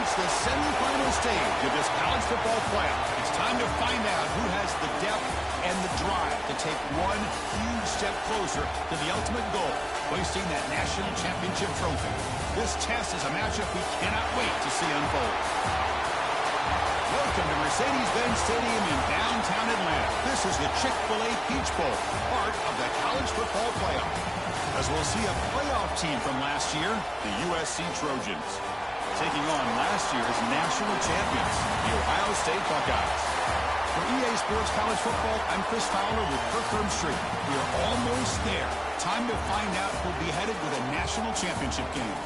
It's the semifinal stage of this college football playoff. It's time to find out who has the depth and the drive to take one huge step closer to the ultimate goal, hoisting that national championship trophy. This test is a matchup we cannot wait to see unfold. Welcome to Mercedes-Benz Stadium in downtown Atlanta. This is the Chick-fil-A Peach Bowl, part of the college football playoff. As we'll see a playoff team from last year, the USC Trojans, taking on last year's national champions, the Ohio State Buckeyes. For EA Sports College Football, I'm Chris Fowler with Kirk Herbstreit. We are almost there. Time to find out who'll be headed with a national championship game.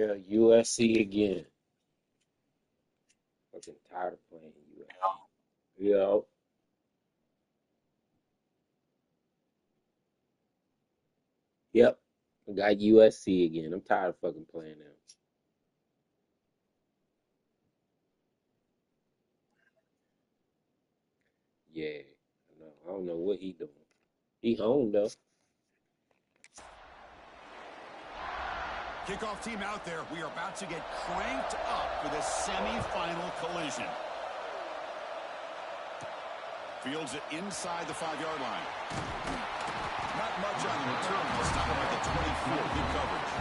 Yeah, USC again. Fucking tired of playing USC. Yeah. Yep. I got USC again. I'm tired of fucking playing them. Yeah. I don't know what he doing. He home though. Kickoff team out there. We are about to get cranked up for the semifinal collision. Fields it inside the 5-yard line. Not much on the return. This time at the 24. Good coverage.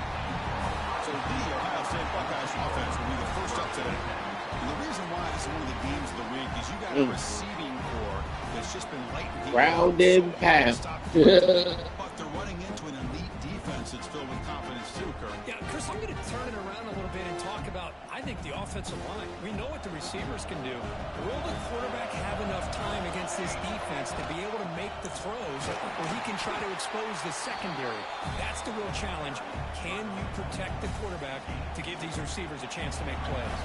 So the Ohio State Buckeyes offense will be the first up today. And the reason why this is one of the games of the week is you got a receiving core that's just been lighting people Round and pound. But they're running into an elite defense that's filled with confidence too, Kirk. Yeah, Chris, I'm going to turn it around a little bit and talk about, I think, the offensive line. We know what the receivers can do. Will the quarterback have enough time against this defense to be able to make the throws where he can try to expose the secondary? That's the real challenge. Can you protect the quarterback to give these receivers a chance to make plays?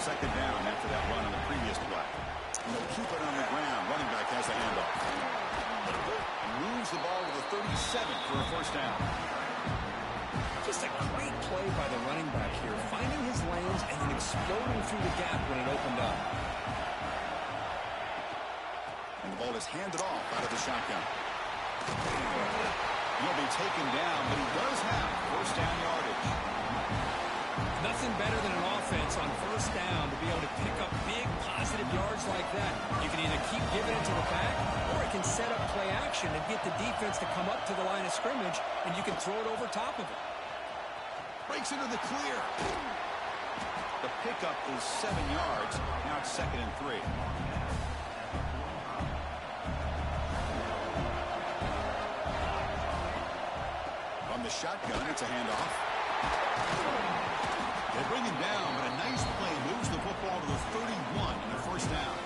Second down after that run on the previous play. And they'll keep it on the ground. Running back has the handoff. Moves the ball to the 37 for a first down. Just a great play by the running back here, finding his lanes and then exploding through the gap when it opened up. And the ball is handed off out of the shotgun. He'll be taken down, but he does have first down yardage. Nothing better than an offense on first down to be able to pick up big positive yards like that. You can either keep giving it to the back, or it can set up play action and get the defense to come up to the line of scrimmage, and you can throw it over top of it. Breaks into the clear. The pickup is 7 yards. Now it's 2nd and 3. From the shotgun, it's a handoff. They bring him down, but a nice play moves the football to the 31 and a first down.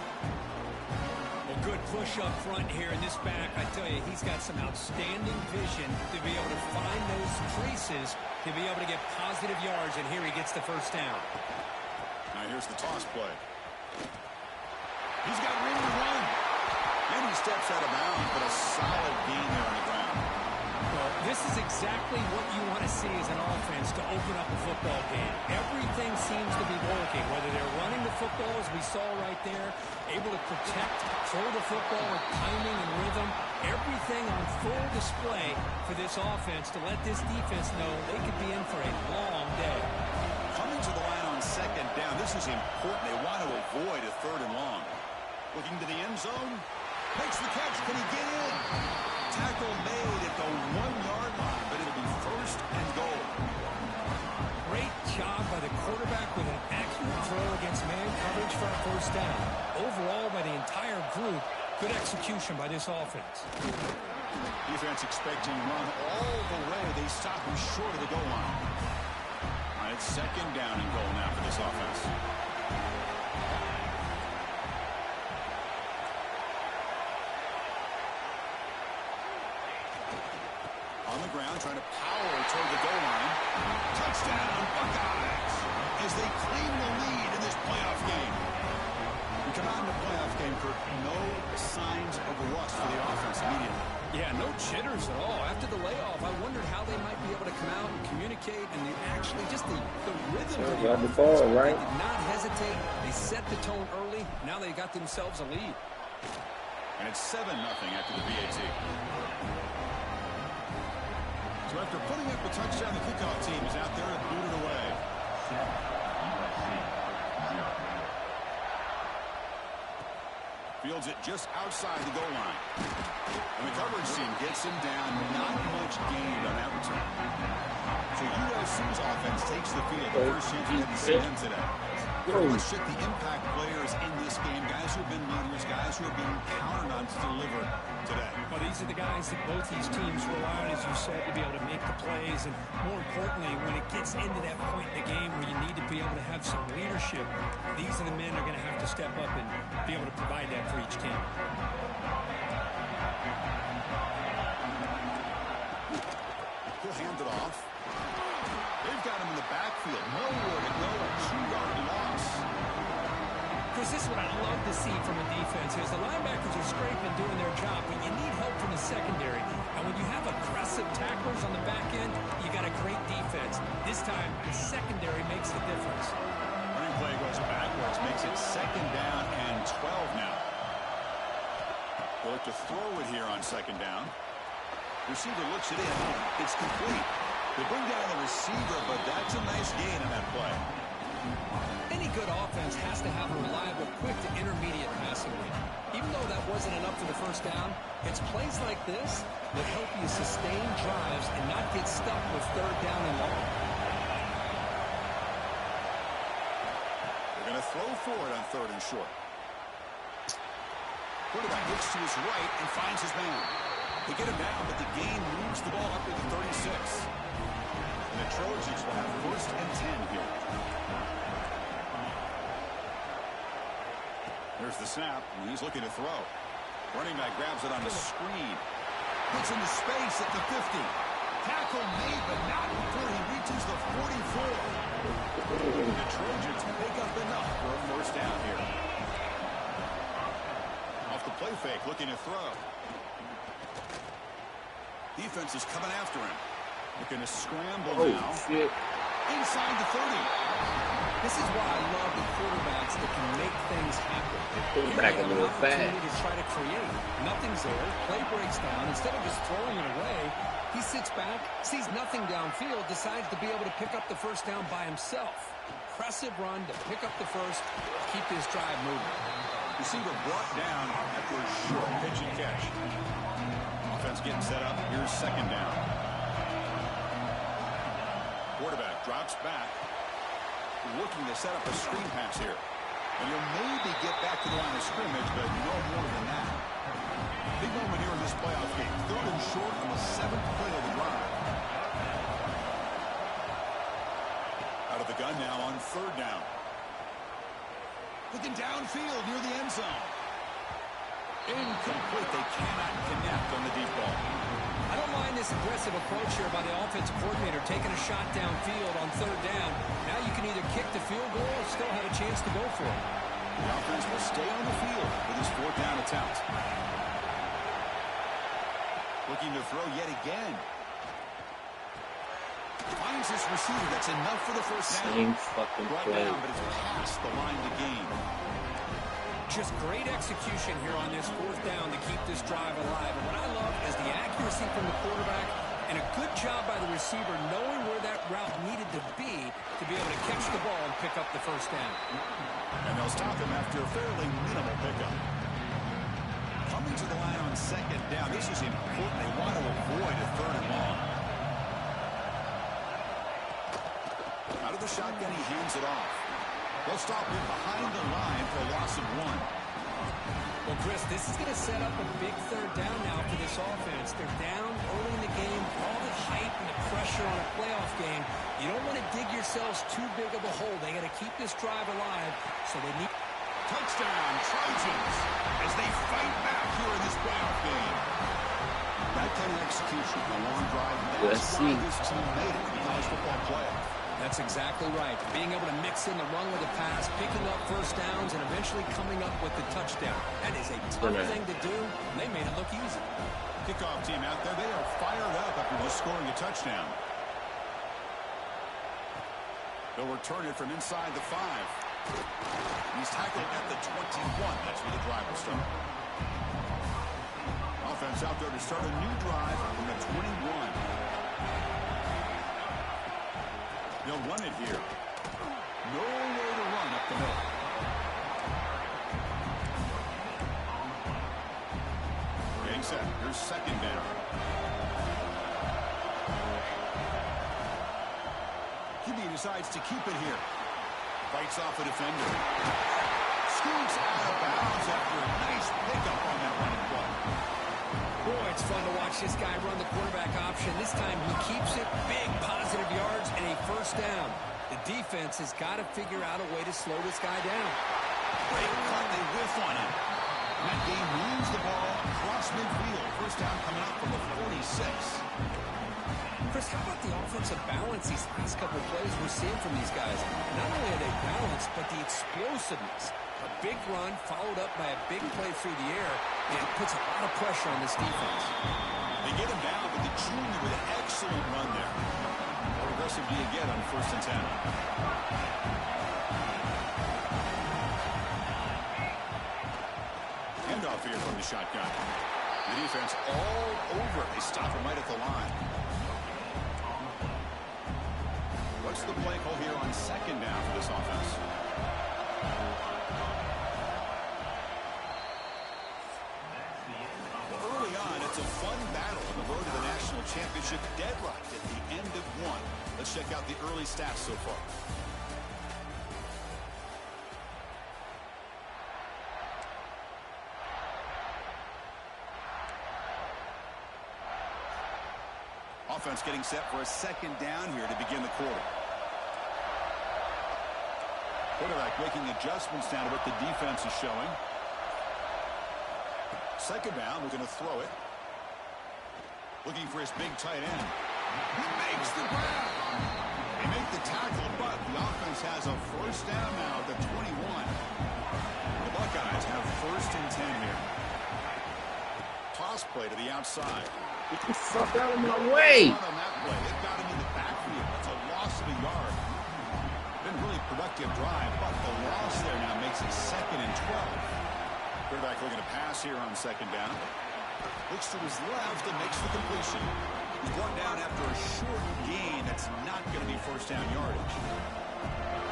Well, good push up front here, and this back, I tell you, he's got some outstanding vision to be able to find those creases, to be able to get positive yards, and here he gets the first down. Now here's the toss play. He's got room to run. And he steps out of bounds, but a solid gain there on the ground. Well, this is exactly what you want to see as an offense to open up a football game. Everything seems to be working, whether they're running the football, as we saw right there, able to protect, throw the football with timing and rhythm, everything on full display for this offense to let this defense know they could be in for a long day. Coming to the line on second down, this is important. They want to avoid a 3rd and long. Looking to the end zone, makes the catch. Can he get in? Tackle made at the 1-yard line, but it'll be 1st and goal. Great job by the quarterback with an accurate throw against man coverage for a first down. Overall, by the entire group, good execution by this offense. Defense expecting run all the way. They stop him short of the goal line. And it's 2nd down and goal now for this offense. On the ground, trying to power toward the goal line. Touchdown, Buckeyes, as they claim the lead in this playoff game. We come out in the playoff game, Kirk, no signs of rust for the offense immediately. Yeah, no jitters at all. After the layoff, I wondered how they might be able to come out and communicate, and actually just the rhythm of the offense. Ball, right? They did not hesitate. They set the tone early. Now they got themselves a lead. And it's 7-0 after the VAT. So after putting up a touchdown, the kickoff team is out there and boot it away. Fields it just outside the goal line. And the coverage team gets him down. Not much gained on that return. So USC's offense takes the field. The first chance we had to see them today. Let's check the impact players in this game. Guys who have been leaders, guys who are being counted on to deliver today. Well, these are the guys that both these teams rely on, as you said, to be able to make the plays. And more importantly, when it gets into that point in the game where you need to be able to have some leadership, these are the men that are going to have to step up and be able to provide that for each team. He'll hand it off. They've got him in the backfield. Nowhere to go. A 2-yard loss. Chris, this is what I love to see from a defense is the linebackers are scraping, doing their job, but you need help from the secondary. And when you have aggressive tacklers on the back end, you got a great defense. This time, the secondary makes the difference. Running play goes backwards, makes it 2nd down and 12 now. They'll look to throw it here on 2nd down. Receiver looks it in. It's complete. They bring down the receiver, but that's a nice gain on that play. Any good offense has to have a reliable, quick to intermediate passing game. Even though that wasn't enough for the 1st down, it's plays like this that help you sustain drives and not get stuck with 3rd down and long. They're going to throw for it on 3rd and short. Quarterback looks to his right and finds his man. They get him down, but the gain moves the ball up to the 36. And the Trojans will have 1st and 10 here. There's the snap, and he's looking to throw. Running back grabs it on the screen. Puts into space at the 50. Tackle made, but not before he reaches the 44. The Trojans pick up enough for a 1st down here. Off the play fake, looking to throw. Defense is coming after him. Looking to scramble now. Shit. Inside the 30. This is why I love the quarterbacks that can make things happen. Quarterback a little fast. To try to create. Nothing's there. Play breaks down. Instead of just throwing it away, he sits back, sees nothing downfield, decides to be able to pick up the 1st down by himself. Impressive run to pick up the 1st, keep this drive moving. Receiver brought down after a short pitch and catch. Offense getting set up. Here's 2nd down. Quarterback drops back. Looking to set up a screen pass here. And he'll maybe get back to the line of scrimmage, but no more than that. Big moment here in this playoff game. 3rd and short on the 7th play of the drive. Out of the gun now on 3rd down. Looking downfield near the end zone. Incomplete. They cannot connect on the deep ball. I don't mind this aggressive approach here by the offensive coordinator, taking a shot downfield on 3rd down. Now you can either kick the field goal or still have a chance to go for it. The offense will stay on the field with his 4th down attempt. Looking to throw yet again. Finds his receiver. That's enough for the 1st down. Same fucking Brought play. down, but it's past the line to gain. Just great execution here on this 4th down to keep this drive alive. And what I love is the accuracy from the quarterback and a good job by the receiver knowing where that route needed to be able to catch the ball and pick up the 1st down. And they'll stop him after a fairly minimal pickup. Coming to the line on 2nd down. This is important. They want to avoid a 3rd and long. Out of the shotgun, he hands it off. They'll stop him behind the line for a loss of 1. Well, Chris, this is going to set up a big 3rd down now for this offense. They're down early in the game. All the hype and the pressure on a playoff game. You don't want to dig yourselves too big of a hole. They got to keep this drive alive, so they need... Touchdown, Trojans, as they fight back here in this playoff game. That kind of execution, a long drive, that's why this team made it to the college football playoff. That's exactly right. Being able to mix in the run with the pass, picking up 1st downs, and eventually coming up with the touchdown. That is a tough thing to do. They made it look easy. Kickoff team out there, they are fired up after just scoring a touchdown. They'll return it from inside the 5. He's tackled at the 21. That's where the drive will start. Offense out there to start a new drive from the 21. They'll run it here. Nowhere to run up the middle. Getting set. Here's 2nd down. QB decides to keep it here. Fights off a defender. Scoots out of bounds after a nice pickup on that running play. Boy, it's fun to watch this guy run the quarterback option. This time he keeps it big, positive yards, and a 1st down. The defense has got to figure out a way to slow this guy down. Great cut. They whiff on him. And that game moves the ball across midfield. First down coming up from the 46. Chris, how about the offensive balance these last couple of plays we're seeing from these guys? Not only are they balanced, but the explosiveness. A big run followed up by a big play through the air, and it puts a lot of pressure on this defense. They get him down, but the junior with an excellent run there. How aggressive do you get on 1st and 10? Handoff here from the shotgun. The defense all over. They stop him right at the line. What's the play call here on 2nd down for this offense? Early on, it's a fun battle on the road to the national championship, deadlocked at the end of one. Let's check out the early stats so far. Offense getting set for a 2nd down here to begin the quarter. Quarterback making adjustments now to what the defense is showing. 2nd down, we're going to throw it. Looking for his big tight end. He makes the grab. They make the tackle, but the offense has a 1st down now at the 21. The Buckeyes have 1st and 10 here. Toss play to the outside. Get the fuck out of my way. On that play. It got him in the backfield. That's a loss of a yard. Been a really productive drive, but the loss there now makes it 2nd and 12. Quarterback looking to pass here on 2nd down. Looks to his left and makes the completion. He's brought down after a short gain. That's not going to be 1st down yardage.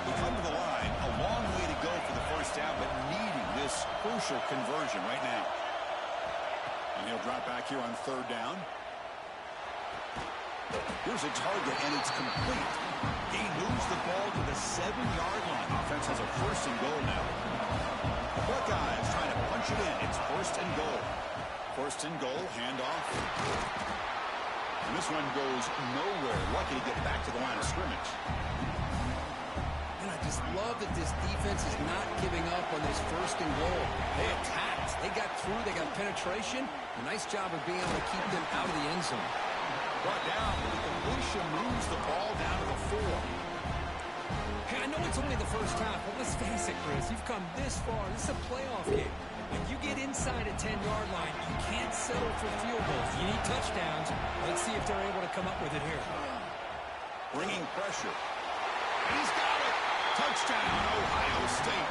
We come to the line. A long way to go for the 1st down, but needing this crucial conversion right now. And he'll drop back here on 3rd down. Here's a target, and it's complete. He moves the ball to the 7-yard line. Offense has a 1st and goal now. The Buckeyes trying to punch it in. It's 1st and goal. 1st and goal, handoff. And this one goes nowhere. Lucky to get back to the line of scrimmage. And I just love that this defense is not giving up on this 1st and goal. They attacked. They got through. They got penetration. A nice job of being able to keep them out of the end zone. Brought down, but the completion moves the ball down to the 4. Hey, I know it's only the 1st half, but let's face it, Chris. You've come this far. This is a playoff game. If you get inside a 10-yard line, you can't settle for field goals. You need touchdowns. Let's see if they're able to come up with it here. Bringing pressure. And he's got it. Touchdown, Ohio State.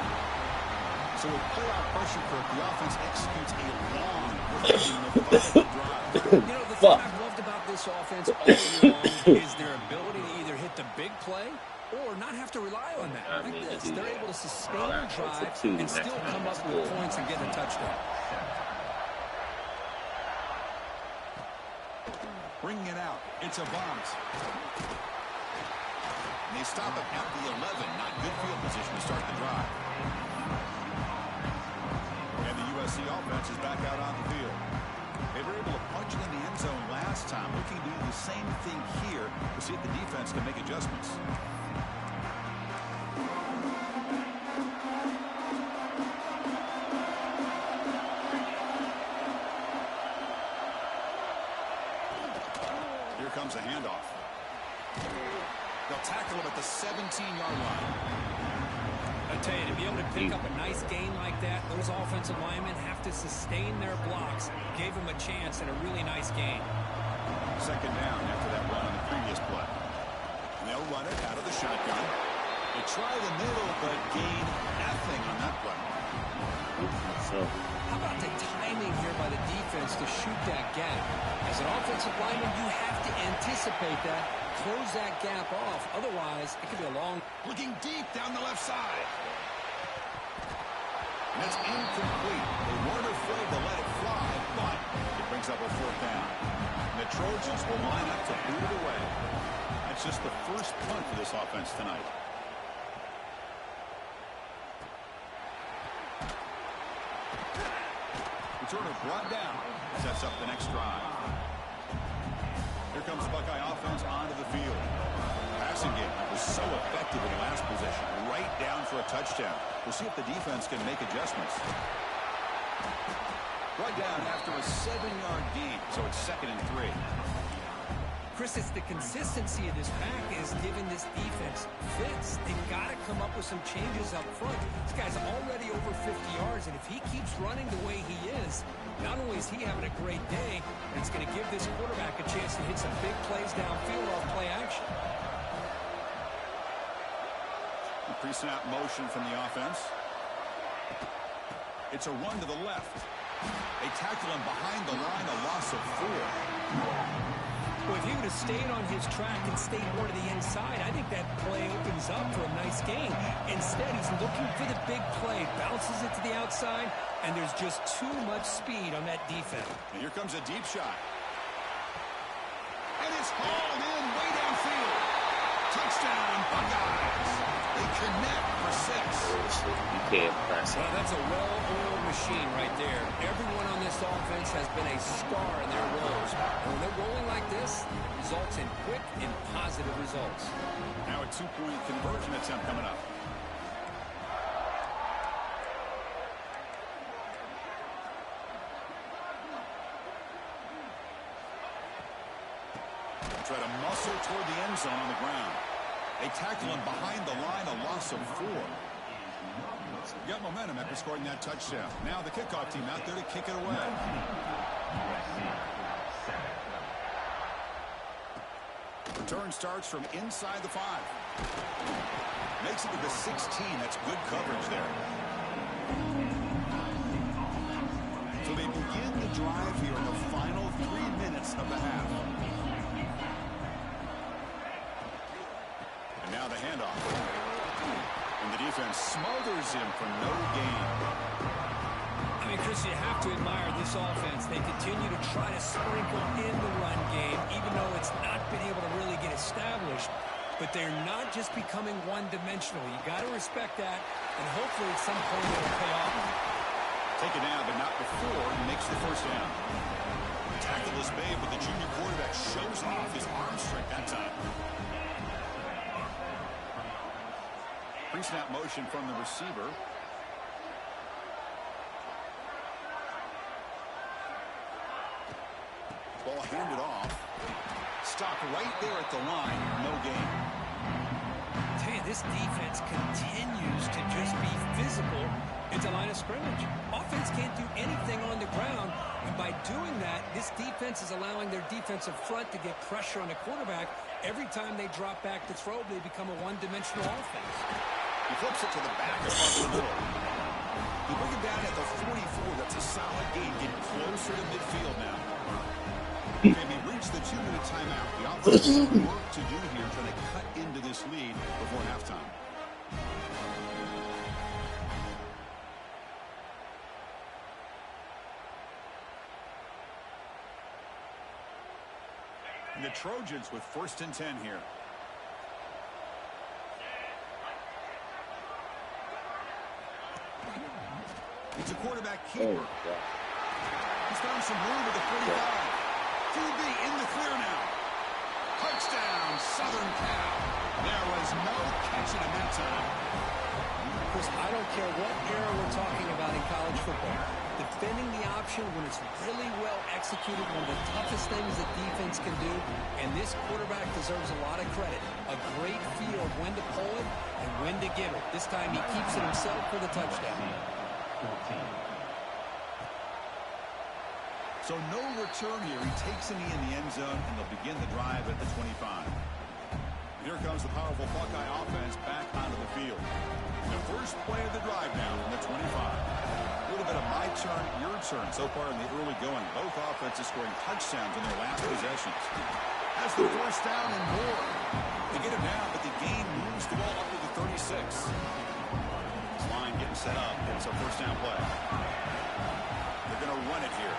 So with playoff pressure, the offense executes a long, methodical drive. You know, the thing I've loved about this offense all year long is their ability to either hit the big play or not have to rely on that. Like this, they're able to sustain their drive and still come up with points and get a touchdown. Bringing it out. It's a bounce. And they stop it at the 11. Not good field position to start the drive. And the USC offense is back out on the field. They were able to punch it in the end zone last time. Looking to do the same thing here to see if the defense can make adjustments. Here comes a handoff. They'll tackle him at the 17-yard line. I tell you, to be able to pick up a nice gain like that, those offensive linemen have to sustain their blocks. Gave him a chance and a really nice gain. 2nd down after that run on the previous play. And they'll run it out of the shotgun. They try the middle, but gain nothing on that play. How about the timing here by the defense to shoot that gap? As an offensive lineman, you have to anticipate that, close that gap off. Otherwise, it could be a long... Looking deep down the left side. And that's incomplete. They weren't afraid to let it fly, but it brings up a 4th down. And the Trojans will line up to boot it away. That's just the first punt for this offense tonight. Returner brought down. Sets up the next drive. Here comes the Buckeye offense onto the field. Passing game was so effective in the last possession. Right down for a touchdown. We'll see if the defense can make adjustments. Brought down after a 7-yard gain, so it's 2nd and 3. Chris, it's the consistency of this pack is giving this defense fits. They've got to come up with some changes up front. This guy's already over 50 yards, and if he keeps running the way he is, not only is he having a great day, but it's going to give this quarterback a chance to hit some big plays downfield off play action. Pre-snap motion from the offense. It's a run to the left. They tackle him behind the line, a loss of 4. Well, if he would have stayed on his track and stayed more to the inside, I think that play opens up for a nice gain. Instead, he's looking for the big play, bounces it to the outside, and there's just too much speed on that defense. And here comes a deep shot. And it's hauled in way downfield. Touchdown, Buckeyes. They connect for 6. You can't press it. Well, that's a well-oiled machine right there. Everyone on this offense has been a star in their roles. And when they're rolling like this, it results in quick and positive results. Now a 2-point conversion attempt coming up. Try to muscle toward the end zone on the ground. They tackle him behind the line, a loss of 4. Got momentum after scoring that touchdown. Now the kickoff team out there to kick it away. Return starts from inside the 5. Makes it to the 16. That's good coverage there. So they begin the drive here in the final 3 minutes of the half. And now the handoff. And the defense smothers him for no gain. I mean, Chris, you have to admire this offense. They continue to try to sprinkle in the run game, even though it's not been able to really get established. But they're not just becoming one-dimensional. You got to respect that, and hopefully at some point it'll pay off. Take it down, but not before he makes the first down. Tackle is made, but the junior quarterback shows off his arm strength that time. Pre-snap motion from the receiver. Ball handed off. Stopped right there at the line. No gain. I tell you, this defense continues to just be physical into line of scrimmage. Offense can't do anything on the ground, and by doing that, this defense is allowing their defensive front to get pressure on the quarterback. Every time they drop back to throw, they become a one-dimensional offense. He flips it to the back across the middle. You bring it down at the 44. That's a solid gain. Getting closer to midfield now. Maybe reach the 2-minute timeout. The offense has work to do here, trying to cut into this lead before halftime. And the Trojans with 1st and 10 here. It's a quarterback keeper. He's found some room at the 45. QB in the clear now. Touchdown, Southern Cal. There was no catching him that time. Chris, I don't care what era we're talking about in college football. Defending the option when it's really well executed, one of the toughest things that defense can do, and this quarterback deserves a lot of credit. A great feel of when to pull it and when to give it. This time he keeps it himself for the touchdown. So no return here. He takes a knee in the end zone, and they'll begin the drive at the 25. Here comes the powerful Buckeye offense back onto the field. The first play of the drive now from the 25. A little bit of my turn, your turn so far in the early going. Both offenses scoring touchdowns in their last possessions. Has the first down and more. They get it down, but the gain moves the ball up to the 36. This line getting set up. It's a first down play. They're going to run it here.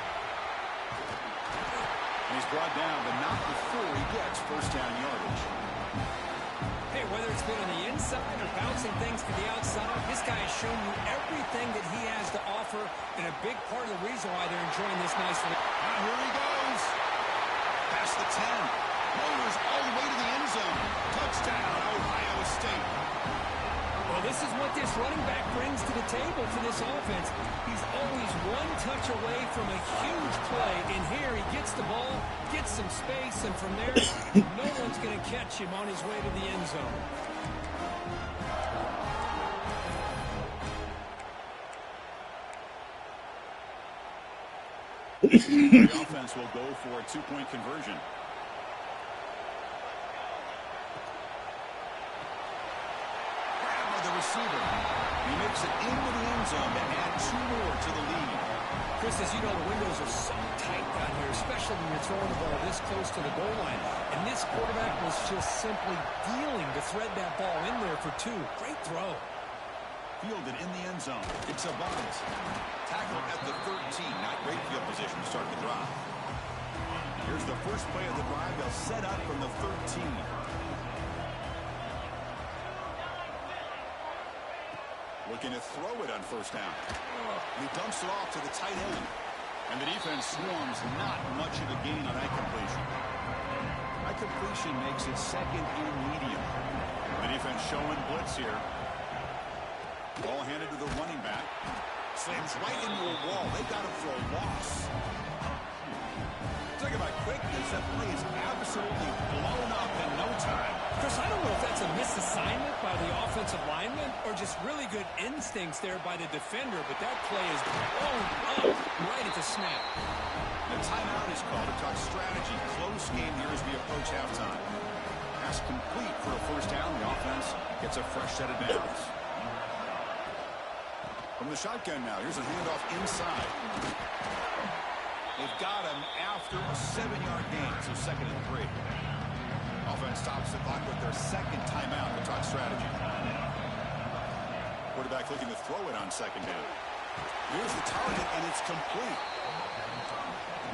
And he's brought down, but not before he gets first down yardage. Hey, whether it's been on the inside or bouncing things to the outside, this guy has shown you everything that he has to offer, and a big part of the reason why they're enjoying this nice one. Now here he goes. Past the 10. Motors all the way to the end zone. Touchdown, Ohio State. Well, this is what this running back brings to the table for this offense. He's always one touch away from a huge play. And here he gets the ball, gets some space, and from there, no one's going to catch him on his way to the end zone. The offense will go for a two-point conversion. Grab by the receiver. He makes it into the end zone to add 2 more to the lead. Chris, as you know, the windows are so tight down here, especially when you're throwing the ball this close to the goal line. And this quarterback was just simply dealing to thread that ball in there for 2. Great throw. Fielded in the end zone. It's a bunt. Tackled at the 13. Not great field position to start the drive. Here's the first play of the drive. They'll set up from the 13. Looking to throw it on first down. And he dumps it off to the tight end. And the defense swarms not much of a gain on that completion. That completion makes it second and medium. The defense showing blitz here. Ball handed to the running back. Slams right into a wall. They got him for a loss. Talk about quickness. That play is absolutely blown up in no time. Chris, I don't know if that's a misassignment by the offensive lineman or just really good instincts there by the defender, but that play is blown up right at the snap. The timeout is called to talk strategy. Close game here as we approach halftime. Pass complete for a first down. The offense gets a fresh set of downs. From the shotgun now, here's a handoff inside. They've got him after a 7-yard gain, so 2nd and 3. Offense stops the clock with their second timeout to talk strategy. Quarterback looking to throw it on 2nd down. Here's the target, and it's complete.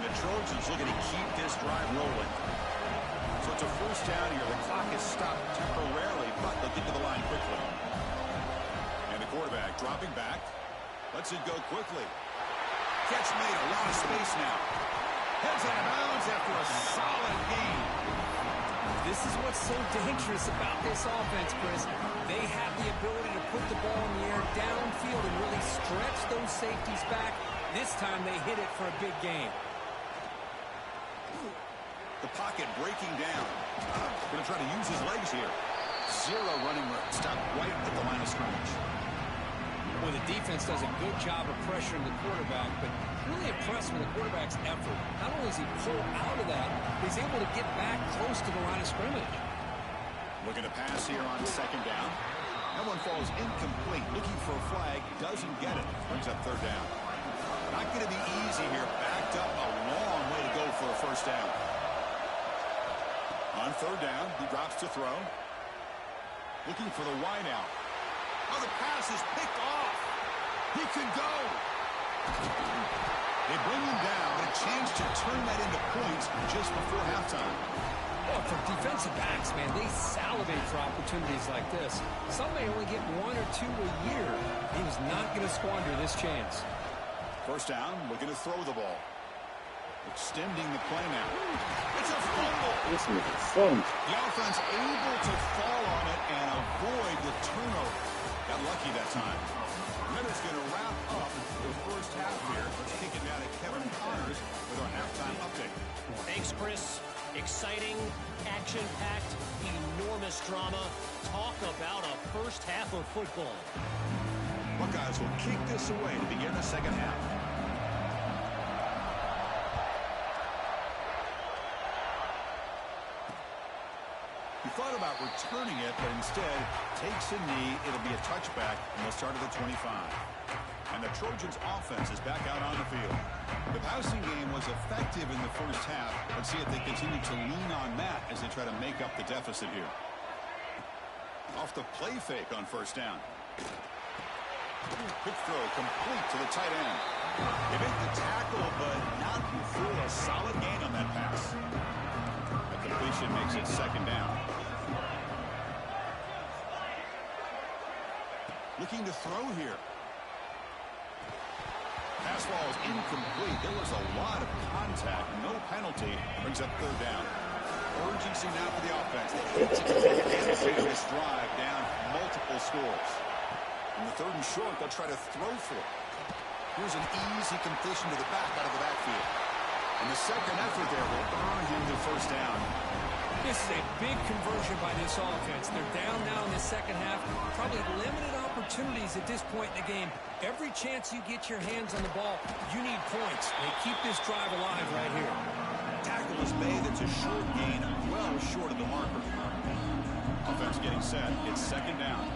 And the Trojans looking to keep this drive rolling. So it's a first down here. The clock is stopped temporarily, but they'll get to the line quickly. And the quarterback dropping back. Lets it go quickly. Catch made. A lot of space now. Heads out of bounds after a solid gain. This is what's so dangerous about this offense, Chris. They have the ability to put the ball in the air downfield and really stretch those safeties back. This time they hit it for a big gain. The pocket breaking down. Going to try to use his legs here. 0 running room. Stop right at the line of scrimmage. Well, the defense does a good job of pressuring the quarterback, but really impressed with the quarterback's effort. Not only does he pull out of that, he's able to get back close to the line of scrimmage. Looking to pass here on 2nd down. That one falls incomplete. Looking for a flag. Doesn't get it. Brings up 3rd down. Not going to be easy here. Backed up a long way to go for a first down. On 3rd down, he drops to throw. Looking for the wide out. Oh, the pass is picked off. He can go. They bring him down. A chance to turn that into points just before halftime. Well, for defensive backs, man, they salivate for opportunities like this. Some may only get 1 or 2 a year. He was not going to squander this chance. First down, looking to throw the ball. Extending the play now. It's a fumble. This is fun. The offense able to fall on it and avoid the turnover. Got lucky that time. That is going to wrap up the first half here. Let's kick it down to Kevin Connors with our halftime update. Thanks, Chris. Exciting, action-packed, enormous drama. Talk about a first half of football. Buckeyes will kick this away to begin the second half. He thought about returning it, but instead takes a knee. It'll be a touchback, and they'll start at the 25. And the Trojans' offense is back out on the field. The passing game was effective in the first half. Let's see if they continue to lean on that as they try to make up the deficit here. Off the play fake on first down. Quick throw complete to the tight end. They make the tackle, but not before a solid gain on that pass. The completion makes it 2nd down. Looking to throw here. Pass ball is incomplete. There was a lot of contact. No penalty. Brings up 3rd down. Urgency now for the offense. They need to take advantage of this drive down multiple scores. On the 3rd and short, they'll try to throw for it. Here's an easy completion to the back out of the backfield. And the second effort there will earn him the first down. This is a big conversion by this offense. They're down now in the second half. Probably limited opportunities at this point in the game. Every chance you get your hands on the ball, you need points. They keep this drive alive right here. Tackle is made. It's a short gain, well short of the marker. Offense getting set. It's second down.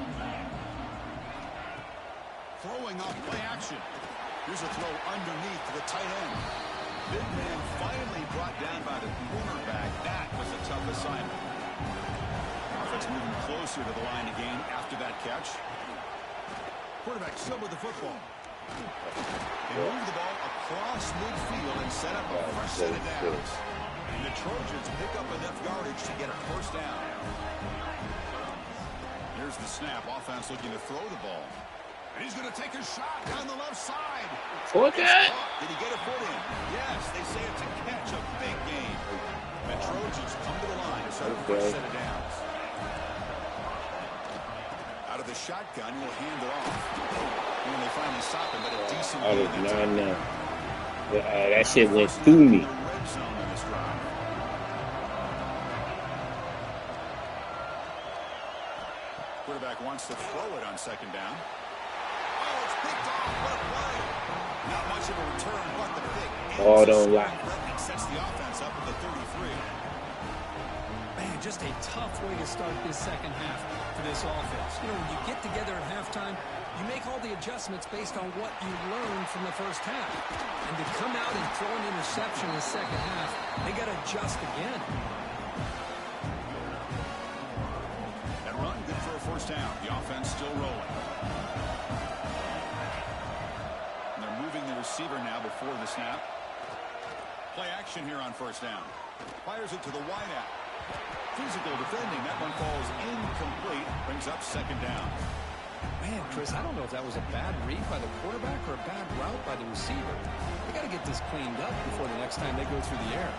Throwing off play action. Here's a throw underneath to the tight end. Big man finally brought down by the cornerback. That was a tough assignment. Offense moving closer to the line again after that catch. Quarterback still with the football. They move the ball across midfield and set up a fresh set of downs. And the Trojans pick up enough yardage to get a first down. Here's the snap. Offense looking to throw the ball. And he's going to take a shot down the left side. Okay. Did he get a foot in? Yes, they say it's a catch, a big game. The Trojans come to the line to set a first set of downs. Out of the shotgun, he'll hand it off. And when they finally stop him, but a decent game. That shit went through me. Red zone in this drive. Quarterback wants to throw it on second down. Oh, it's picked off. What a play. Not much of a return, but the pick. Oh, don't lie. Sets the offense up at the 33. Man, just a tough way to start this second half for this offense. You know, when you get together at halftime, you make all the adjustments based on what you learned from the first half. And to come out and throw an interception in the second half, they got to adjust again. That run, good for a first down. The offense still rolling. And they're moving the receiver now before the snap. Play action here on first down. Fires it to the wideout. Physical defending. That one falls incomplete. Brings up second down. Man, Chris, I don't know if that was a bad read by the quarterback or a bad route by the receiver. They got to get this cleaned up before the next time they go through the air.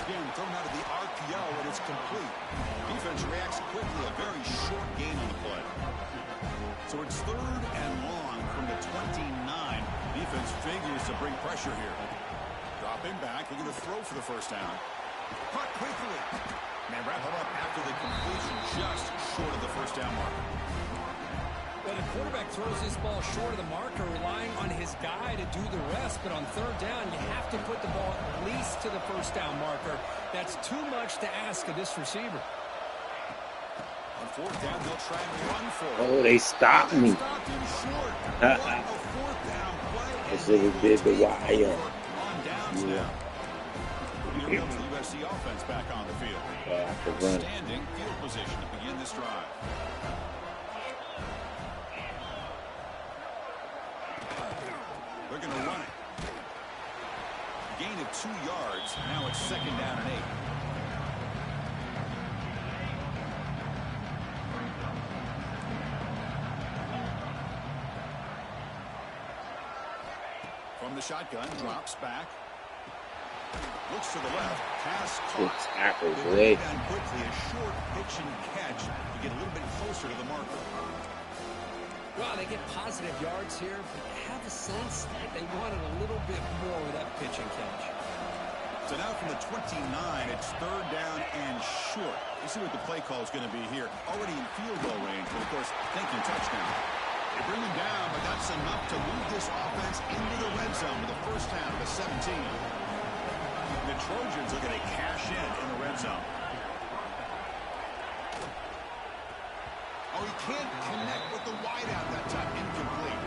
Again, thrown out of the RPO, and it's complete. Defense reacts quickly. A very short gain on the play. So it's 3rd and long from the 29. Defense figures to bring pressure here. Dropping back, looking to throw for the first down. Caught quickly. And they wrap him up after the completion, just short of the first down mark. Well, the quarterback throws this ball short of the marker, relying on his guy to do the rest. But on 3rd down, you have to put the ball at least to the first down marker. That's too much to ask of this receiver. On 4th down, they'll try and run for it. Oh, they stopped me. Stopped him short. What a 4th down play. I should have did the wire. On downs now. Here comes the USC offense back on the field. Standing field position to begin this drive. They're going to run it. Gain of 2 yards. Now it's 2nd down and 8. From the shotgun, drops back. Looks to the left. Pass caught. They down quickly. A short pitch and catch to get a little bit closer to the marker. Well, they get positive yards here, but I have a sense that they wanted a little bit more with that pitch and catch. So now from the 29, it's 3rd down and short. You see what the play call is going to be here. Already in field goal range, but of course, thinking touchdown. They bring him down, but that's enough to move this offense into the red zone with the first down of the 17. The Trojans are going to cash in the red zone. Oh, he can't connect with the wideout that time. Incomplete.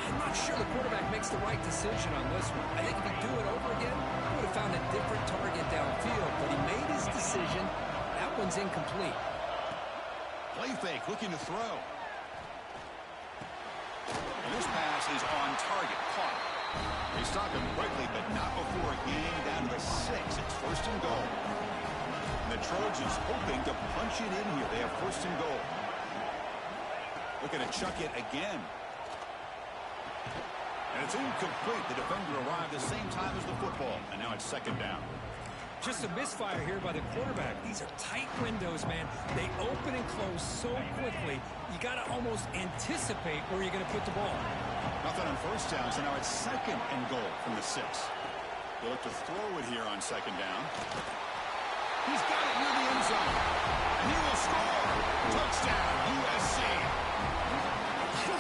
I'm not sure the quarterback makes the right decision on this one. I think if he'd do it over again, he would have found a different target downfield, but he made his decision. That one's incomplete. Play fake, looking to throw. And this pass is on target, caught. They stop him quickly, but not before a gain down to the 6. It's 1st and goal. And the Trojans hoping to punch it in here. They have 1st and goal. Looking to chuck it again. And it's incomplete. The defender arrived the same time as the football. And now it's second down. Just a misfire here by the quarterback. These are tight windows, man. They open and close so quickly. You got to almost anticipate where you're going to put the ball. Nothing on first down, so now it's second and goal from the 6. They'll look to throw it here on second down. He's got it near the end zone. And he will score. Touchdown, USC.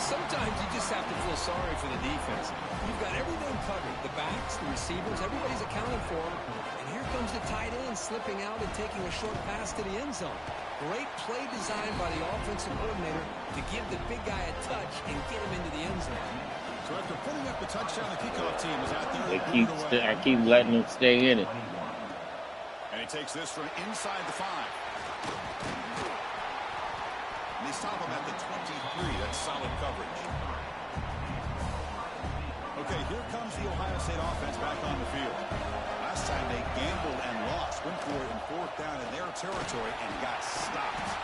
Sometimes you just have to feel sorry for the defense. You've got everything covered. The backs, the receivers, everybody's accounted for. And here comes the tight end slipping out and taking a short pass to the end zone. Great play design by the offensive coordinator to give the big guy a touch and get him into the end zone. So after putting up the touchdown, the kickoff team is out there. I keep letting them stay in it. And he takes this from inside the 5. And they stop him at the 23. That's solid coverage. Okay, here comes the Ohio State offense back on the field. Last time they gambled and lost. Went for it in 4th down in their territory and got stopped.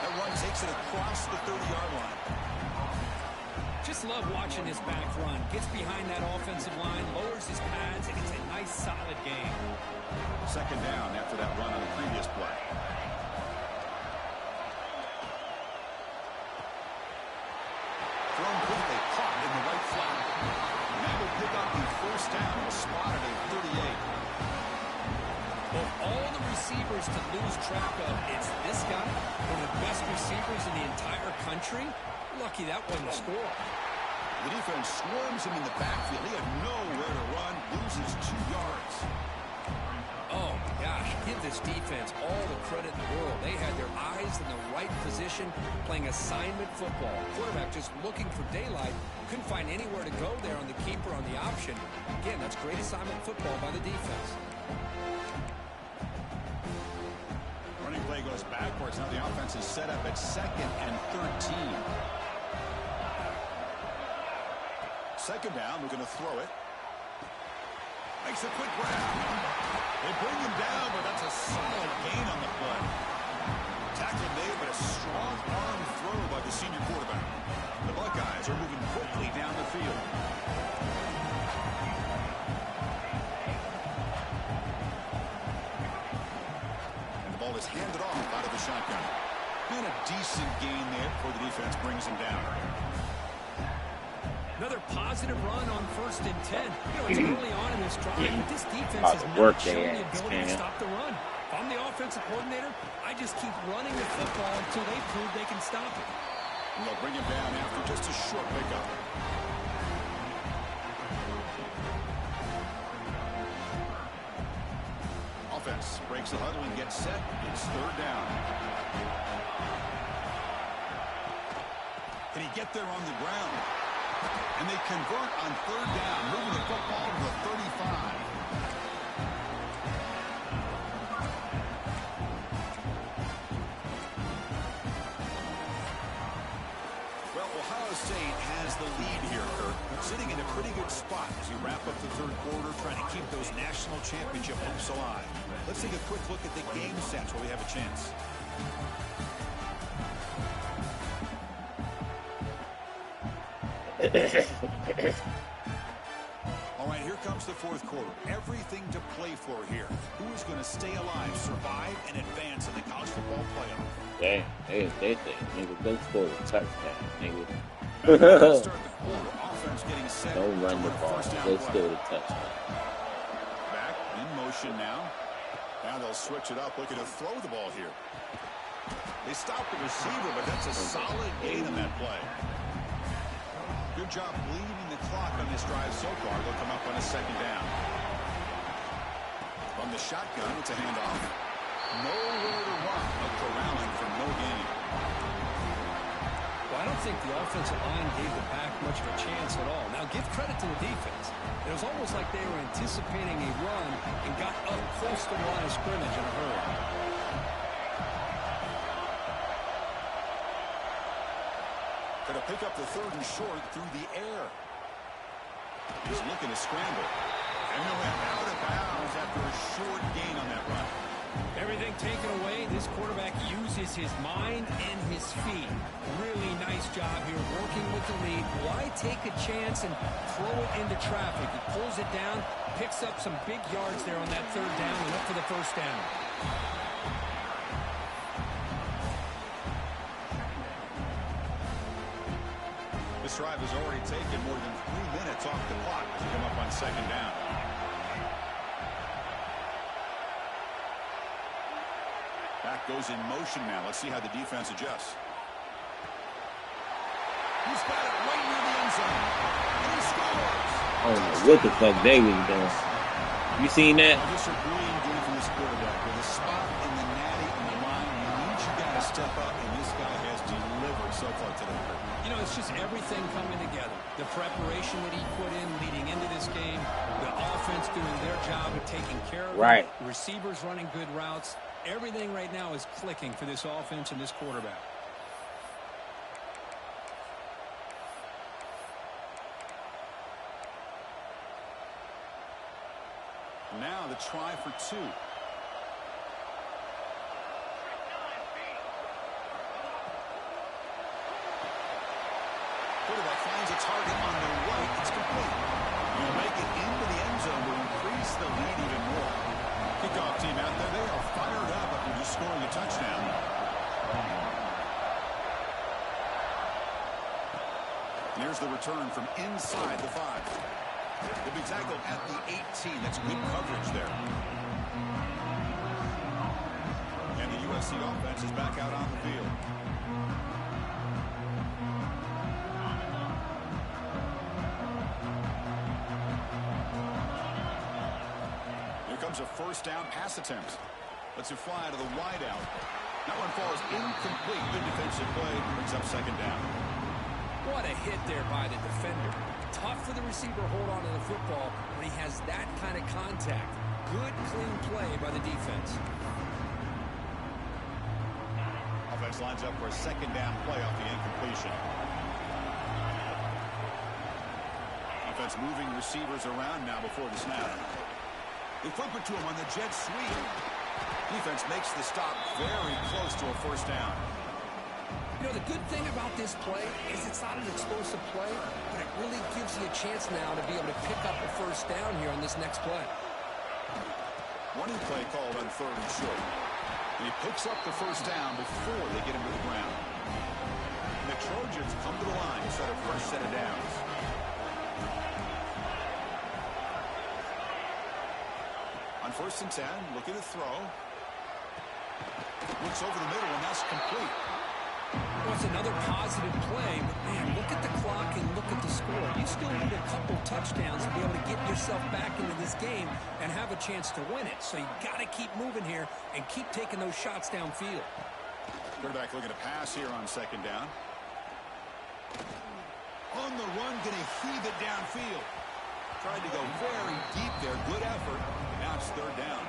That run takes it across the 30-yard line. Just love watching this back run. Gets behind that offensive line, lowers his pads, and it's a nice, solid game. Second down after that run on the previous play. Thrown quickly, caught in the right flat. And that will pick up the first down. Spotted at 38. Of all the receivers to lose track of, it's this guy, one of the best receivers in the entire country. Lucky that wasn't a score. The defense swarms him in the backfield. He had nowhere to run, loses 2 yards. Oh, my gosh. Give this defense all the credit in the world. They had their eyes in the right position, playing assignment football. Quarterback just looking for daylight. Couldn't find anywhere to go there on the keeper on the option. Again, that's great assignment football by the defense. Running play goes backwards. Now the offense is set up at 2nd and 13. Second down, we're going to throw it. Makes a quick grab. They bring him down, but that's a solid gain on the play. Tackle made, but a strong arm throw by the senior quarterback. The Buckeyes are moving quickly down the field. And the ball is handed off out of the shotgun. And a decent gain there before the defense brings him down. Another positive run on 1st and 10. It's early on in this drive, but this defense has not shown the ability to stop the run. If I'm the offensive coordinator, I just keep running the football until they prove they can stop it. And they'll bring him down after just a short pickup. Offense breaks the huddle and gets set. It's 3rd down. Can he get there on the ground? And they convert on 3rd down, moving the football to the 35. Well, Ohio State has the lead here, Kirk, sitting in a pretty good spot as we wrap up the 3rd quarter, trying to keep those national championship hopes alive. Let's take a quick look at the game sense where we have a chance. All right, here comes the 4th quarter. Everything to play for here. Who is going to stay alive, survive, and advance in the college football playoff? They nigga, go score a touchdown, nigga. Start the quarter. Offense getting set. Don't run the ball. Go score the touchdown. Back in motion now. Now they'll switch it up, looking to throw the ball here. They stop the receiver, but that's a solid gain on that play. Good job bleeding the clock on this drive so far. They'll come up on a 2nd down. From the shotgun, it's a handoff. Nowhere to run, but corralling for no gain. Well, I don't think the offensive line gave the back much of a chance at all. Now, give credit to the defense. It was almost like they were anticipating a run and got up close to the line of scrimmage in a hurry. Going to pick up the 3rd and short through the air. He's looking to scramble. And he'll head out of bounds after a short gain on that run. Everything taken away, this quarterback uses his mind and his feet. Really nice job here working with the lead. Why take a chance and throw it into traffic? He pulls it down, picks up some big yards there on that third down and up for the first down. This drive has already taken more than 3 minutes off the clock to come up on second down. Back goes in motion now. Let's see how the defense adjusts. He's got it right near the end zone. And he scores. I don't know what the fuck they was doing. You seen that? Just a brilliant game from this quarterback. With a spot in the natty on the line, you need you got to step up, and this guy has delivered so far today. You know, it's just everything coming together. The preparation that he put in leading into this game, the offense doing their job of taking care of Right. it, the receivers running good routes. Everything right now is clicking for this offense and this quarterback. Now the try for two. Quarterback finds a target on the right. It's complete. You'll make it into the end zone to increase the lead even more. Kickoff team out there. They are fired up after just scoring a touchdown. And here's the return from inside the 5. The big tackle at the 18. That's good coverage there. And the USC offense is back out on the field. Here comes a first down pass attempt. Lets it fly to the wide out. That one falls incomplete. Good defensive play. Brings up second down. What a hit there by the defender. Tough for the receiver to hold on to the football when he has that kind of contact. Good, clean play by the defense. Offense lines up for a second down play off the incompletion. Offense moving receivers around now before the snap. They flip it to him on the jet sweep. Defense makes the stop very close to a first down. You know, the good thing about this play is it's not an explosive play, but it really gives you a chance now to be able to pick up a first down here on this next play. Running play called on third and short. And he picks up the first down before they get him to the ground. And the Trojans come to the line to set a fresh set of downs. On 1st and 10, look at the throw. Looks over the middle, and that's complete. Well, it's another positive play, but man, look at the clock and look at the score. You still need a couple touchdowns to be able to get yourself back into this game and have a chance to win it. So you got to keep moving here and keep taking those shots downfield. Quarterback looking to pass here on second down. On the run, going to heave it downfield. Tried to go very deep there. Good effort. Now it's third down.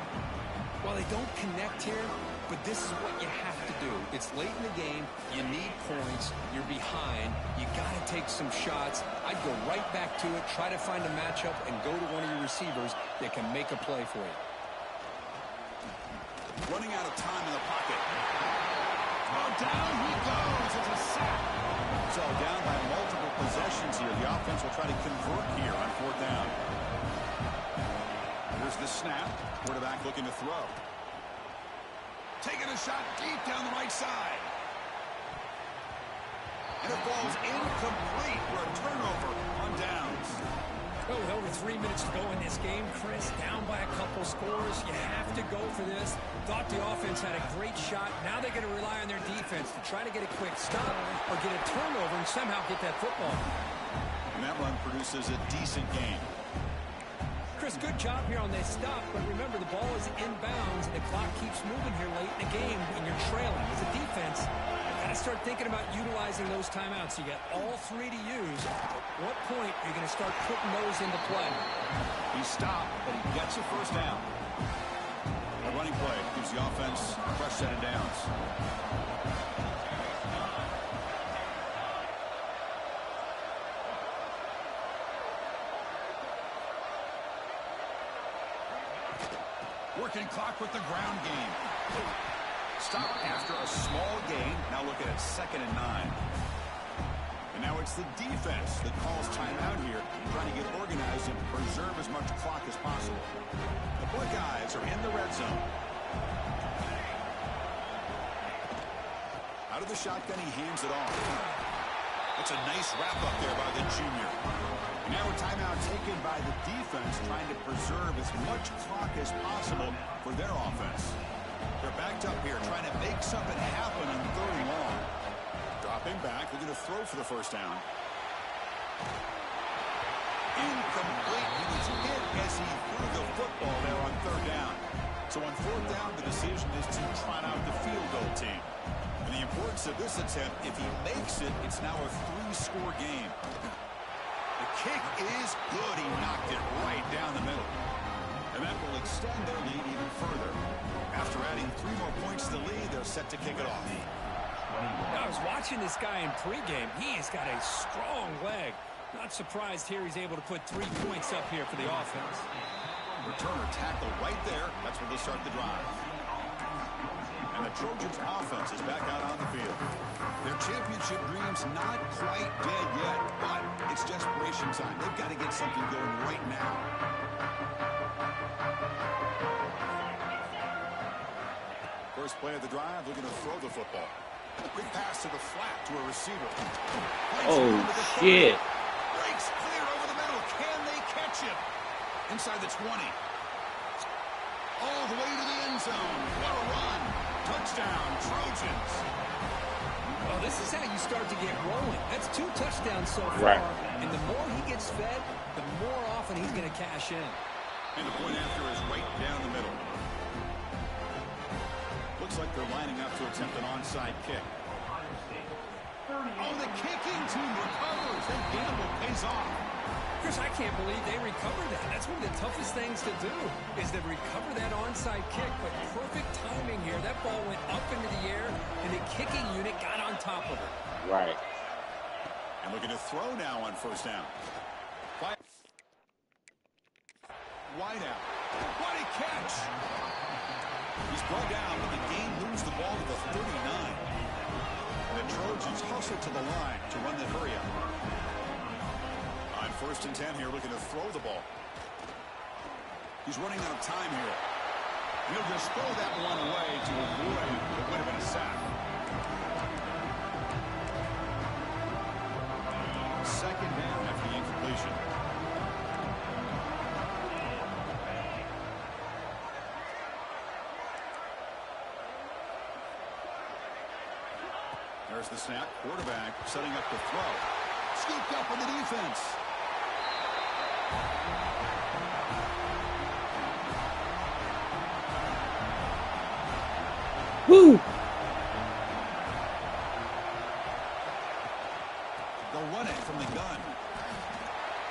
Well, they don't connect here, but this is what you have to do. It's late in the game. You need points. You're behind. You got to take some shots. I'd go right back to it, try to find a matchup, and go to one of your receivers that can make a play for you. Running out of time in the pocket. Oh, down he goes. It's a sack. So down by multiple possessions here. The offense will try to convert here on fourth down. Here's the snap. Quarterback looking to throw. Taking a shot deep down the right side. And it falls incomplete for a turnover on downs. Well, with over 3 minutes to go in this game, Chris, down by a couple scores, you have to go for this. Thought the offense had a great shot. Now they're going to rely on their defense to try to get a quick stop or get a turnover and somehow get that football. And that run produces a decent gain. Chris, good job here on this stop, but remember the ball is inbounds and the clock keeps moving here late in the game and you're trailing. As a defense, you got to start thinking about utilizing those timeouts. You got all three to use. At what point are you going to start putting those into play? He stopped, but he gets a first down. A running play gives the offense a fresh set of downs. Working clock with the ground game. Stop after a small gain. Now looking at 2nd and 9. And now it's the defense that calls timeout here, trying to get organized and preserve as much clock as possible. The Buckeyes are in the red zone. Out of the shotgun, he hands it off. That's a nice wrap-up there by the junior. And now a timeout taken by the defense, trying to preserve as much clock as possible for their offense. They're backed up here, trying to make something happen on 3rd and long. Dropping back, looking to throw for the first down. Incomplete. He was hit as he threw the football there on 3rd down. So on 4th down, the decision is to trot out the field goal team. And the importance of this attempt, if he makes it, it's now a 3-score game. The kick is good. He knocked it right down the middle. And that will extend their lead even further. After adding 3 more points to the lead, they're set to kick it off. I was watching this guy in pregame. He has got a strong leg. Not surprised here he's able to put 3 points up here for the offense. Returner tackle right there. That's where they start the drive. And the Trojans' offense is back out on the field. Their championship dreams not quite dead yet, but it's desperation time. They've got to get something going right now. First play of the drive, looking to throw the football. A quick pass to the flat to a receiver. Oh, shit. Breaks clear over the middle. Can they catch him? Inside the 20. All the way to the end zone. What a run. Touchdown, Trojans. Well, this is how you start to get rolling. That's 2 touchdowns so far. Right. And the more he gets fed, the more often he's going to cash in. And the point after is right down the middle. Looks like they're lining up to attempt an onside kick. Oh, the kicking team recovers. That gamble pays off. Chris, I can't believe they recovered that. That's one of the toughest things to do, is to recover that onside kick. But perfect timing here. That ball went up into the air, and the kicking unit got on top of it. Right. And looking to throw now on 1st down. Wide out. What a catch. He's brought down, but the game moves the ball to the 39. And the Trojans hustle to the line to run the hurry up. On 1st and 10 here, looking to throw the ball. He's running out of time here. And he'll just throw that one away to avoid what would have been a sack. 2nd down after the incompletion. There's the snap. Quarterback setting up the throw. Scooped up on the defense. Woo! They'll run it from the gun.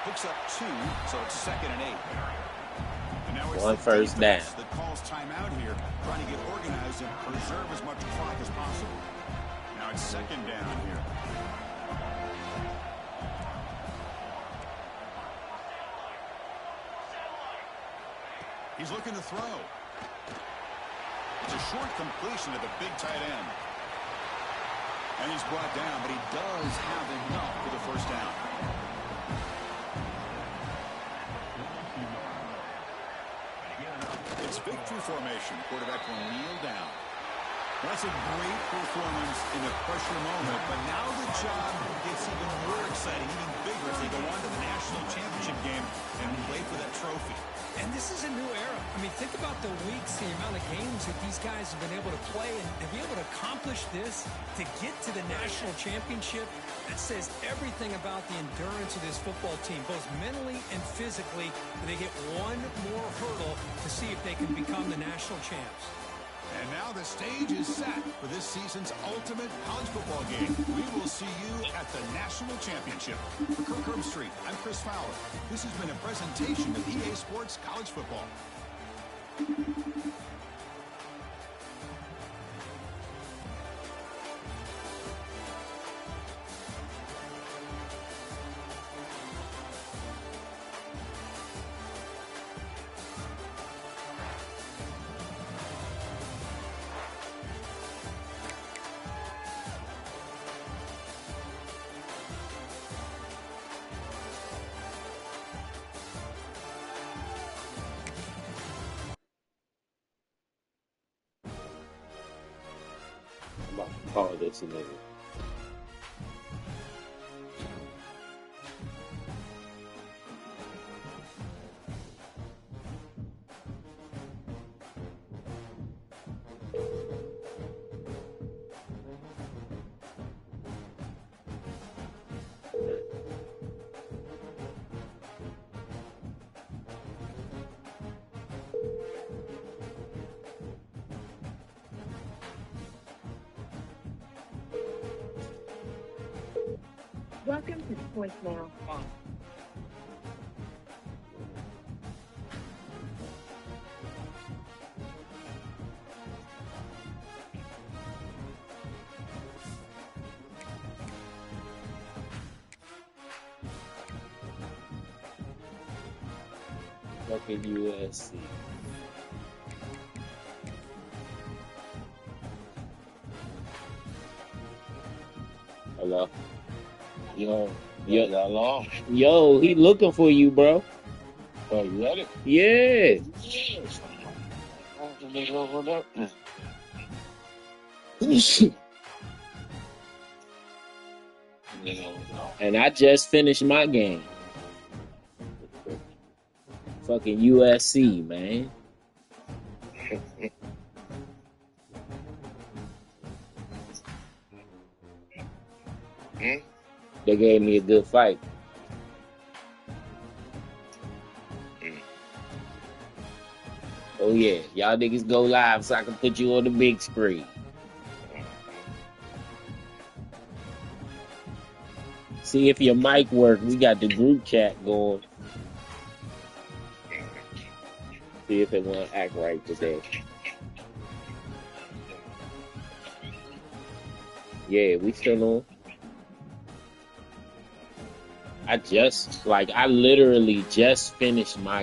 Picks up 2, so it's 2nd and 8. And now it's 1 first down. That calls timeout here, trying to get organized and preserve as much clock as possible. Now it's 2nd down here. He's looking to throw. It's a short completion to the big tight end. And he's brought down, but he does have enough for the 1st down. It's victory formation. Quarterback will kneel down. That's a great performance in a pressure moment, but now the job gets even more exciting, even bigger as they go on to the national championship game and play for that trophy. And this is a new era. I mean, think about the weeks, the amount of games that these guys have been able to play, and to be able to accomplish this, to get to the national championship, that says everything about the endurance of this football team, both mentally and physically. They get one more hurdle to see if they can become the national champs. And now the stage is set for this season's ultimate college football game. We will see you at the national championship. For Kirk Herbstreit, I'm Chris Fowler. This has been a presentation of EA Sports College Football. call this nigga. Welcome to the voicemail box. Fucking USC. Hello. Yo, Yo, hello. yo, he looking for you, bro. Oh, you ready? Yeah. Yes. What up? And I just finished my game. Fucking USC, man. They gave me a good fight. Oh yeah, y'all niggas go live so I can put you on the big screen. See if your mic works. We got the group chat going. See if it won't act right today. Yeah, we still on. I literally just finished my